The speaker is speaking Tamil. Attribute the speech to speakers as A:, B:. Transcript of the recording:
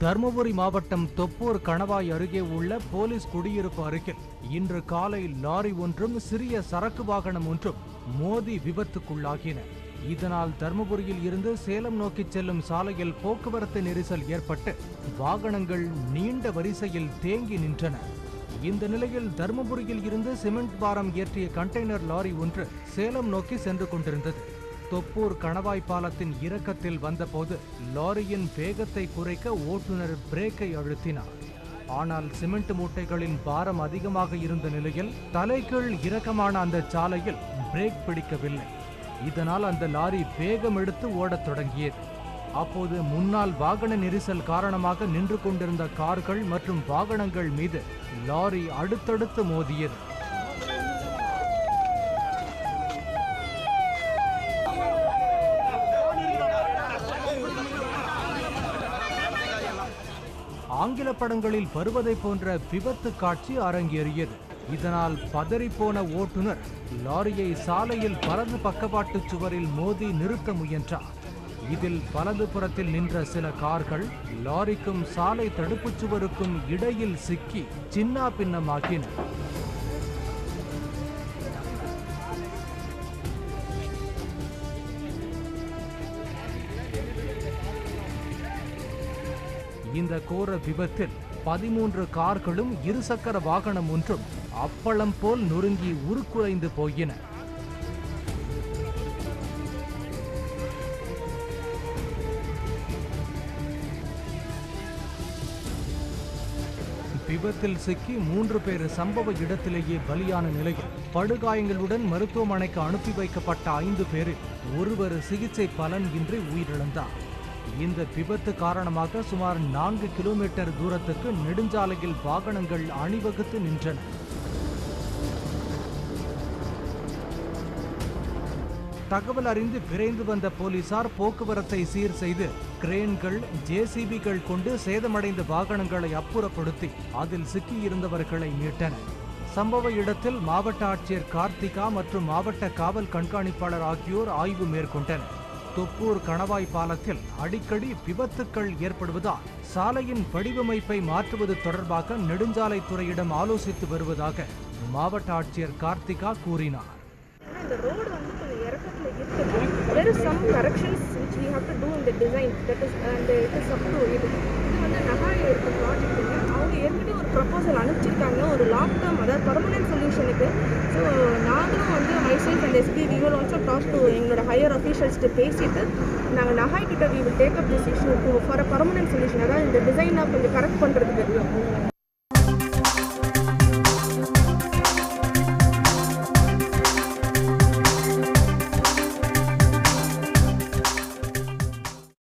A: தர்மபுரி மாவட்டம் தொப்பூர் கணவாய் அருகே உள்ள போலீஸ் குடியிருப்பு அருகில் இன்று காலை லாரி ஒன்றும் சிறிய சரக்கு வாகனம் ஒன்றும் மோதி விபத்துக்குள்ளாகின. இதனால் தர்மபுரியில் இருந்து சேலம் நோக்கி செல்லும் சாலையில் போக்குவரத்து நெரிசல் ஏற்பட்டு வாகனங்கள் நீண்ட வரிசையில் தேங்கி நின்றன. இந்த நிலையில் தர்மபுரியில் இருந்து சிமெண்ட் பாரம் ஏற்றிய கண்டெய்னர் லாரி ஒன்று சேலம் நோக்கி சென்று கொண்டிருந்தது. தொப்பூர் கணவாய் பாலத்தின் இறக்கத்தில் வந்தபோது லாரியின் வேகத்தை குறைக்க ஓட்டுநர் பிரேக்கை அழுத்தினார். ஆனால் சிமெண்ட் மூட்டைகளின் பாரம் அதிகமாக இருந்த நிலையில் தலைகீழ் இறக்கமான அந்த சாலையில் பிரேக் பிடிக்கவில்லை. இதனால் அந்த லாரி வேகம் எடுத்து ஓடத் தொடங்கியது. அப்போது முன்னால் வாகன நெரிசல் காரணமாக நின்று கொண்டிருந்த கார்கள் மற்றும் வாகனங்கள் மீது லாரி அடுத்தடுத்து மோதியது. ஆங்கில படங்களில் வருவதை போன்ற விபத்து காட்சி அரங்கேறியது. இதனால் பதறிப்போன ஓட்டுநர் லாரியை சாலையில் வலது பக்கவாட்டு சுவரில் மோதி நிறுத்த முயன்றார். இதில் வலது புறத்தில் நின்ற சில கார்கள் லாரிக்கும் சாலை தடுப்புச் சுவருக்கும் இடையில் சிக்கி சின்னா பின்னமாக்கின. இந்த கோர விபத்தில் 13 கார்களும் இருசக்கர வாகனம் ஒன்றும் அப்பளம் போல் நொறுங்கி உருக்குலைந்து போயின. விபத்தில் சிக்கி 3 பேர் சம்பவ இடத்திலேயே பலியான நிலையில் படுகாயங்களுடன் மருத்துவமனைக்கு அனுப்பி வைக்கப்பட்ட 5 பேரில் ஒருவர் சிகிச்சை பலன் இன்றி உயிரிழந்தார். இந்த விபத்து காரணமாக சுமார் 4 கிலோமீட்டர் தூரத்துக்கு நெடுஞ்சாலையில் வாகனங்கள் அணிவகுத்து நின்றன. தகவல் அறிந்து விரைந்து வந்த போலீசார் போக்குவரத்தை சீர் செய்து கிரேன்கள், ஜேசிபிகள் கொண்டு சேதமடைந்த வாகனங்களை அப்புறப்படுத்தி அதில் சிக்கியிருந்தவர்களை மீட்டனர். சம்பவ இடத்தில் மாவட்ட ஆட்சியர் கார்த்திகா மற்றும் மாவட்ட காவல் கண்காணிப்பாளர் ஆகியோர் ஆய்வு மேற்கொண்டனர். தொப்பூர் கணவாய் பாலத்தில் அடிக்கடி விபத்துக்கள் ஏற்படுவதால் சாலையின் வடிவமைப்பை மாற்றுவது தொடர்பாக நெடுஞ்சாலைத்துறையிடம் ஆலோசித்து வருவதாக மாவட்ட ஆட்சியர் கார்த்திகா கூறினார்.
B: There is some corrections which we have to do in the design, that is and it is up to it. இது வந்து நகாய் இருக்க ப்ராஜெக்ட்டுங்க. அவங்க ஏற்கனவே ஒரு ப்ரப்போசல் அனுப்பிச்சிருக்காங்க ஒரு லாங் டேர்ம், அதாவது பர்மனன்ட் சொல்யூஷனுக்கு. ஸோ நாங்களும் வந்து myself and SP we will also talk to எங்களோட ஹையர் அஃபீஷியல்ஸ்ட்டு பேசிட்டு நாங்கள் நகாய் கிட்ட we will take up this issue for a permanent solution, அதாவது இந்த டிசைனாக கொஞ்சம் கரெக்ட் பண்ணுறதுக்கு.